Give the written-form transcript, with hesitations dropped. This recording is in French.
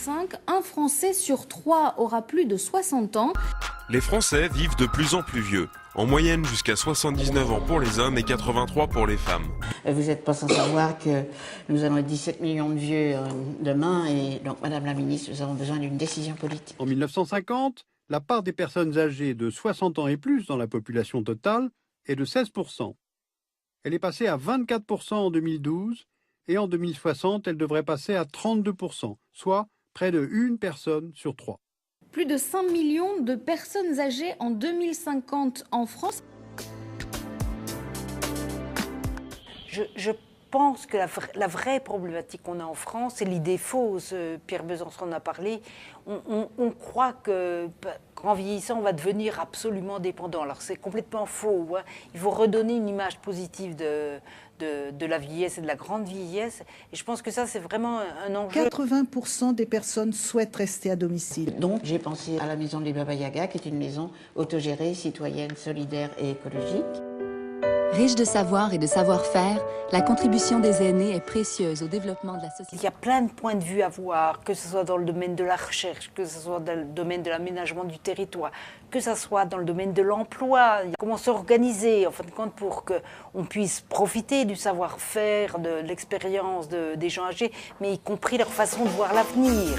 2035, un Français sur 3 aura plus de 60 ans. Les Français vivent de plus en plus vieux. En moyenne jusqu'à 79 ans pour les hommes et 83 pour les femmes. Vous n'êtes pas sans savoir que nous allons être 17 millions de vieux demain et donc Madame la Ministre, nous avons besoin d'une décision politique. En 1950, la part des personnes âgées de 60 ans et plus dans la population totale est de 16%. Elle est passée à 24% en 2012 et en 2060, elle devrait passer à 32%, soit près de 1 personne sur 3. Plus de 5 millions de personnes âgées en 2050 en France. Je pense que la vraie problématique qu'on a en France, c'est l'idée fausse. Pierre Besançon en a parlé. On croit qu'en vieillissant, on va devenir absolument dépendant. Alors c'est complètement faux. Hein. Il faut redonner une image positive de la vieillesse et de la grande vieillesse. Et je pense que ça, c'est vraiment un enjeu. 80% des personnes souhaitent rester à domicile. Donc j'ai pensé à la maison des Baba Yaga, qui est une maison autogérée, citoyenne, solidaire et écologique. Riche de savoir et de savoir-faire, la contribution des aînés est précieuse au développement de la société. Il y a plein de points de vue à voir, que ce soit dans le domaine de la recherche, que ce soit dans le domaine de l'aménagement du territoire, que ce soit dans le domaine de l'emploi, comment s'organiser en fin de compte pour qu'on puisse profiter du savoir-faire, de l'expérience des gens âgés, mais y compris leur façon de voir l'avenir.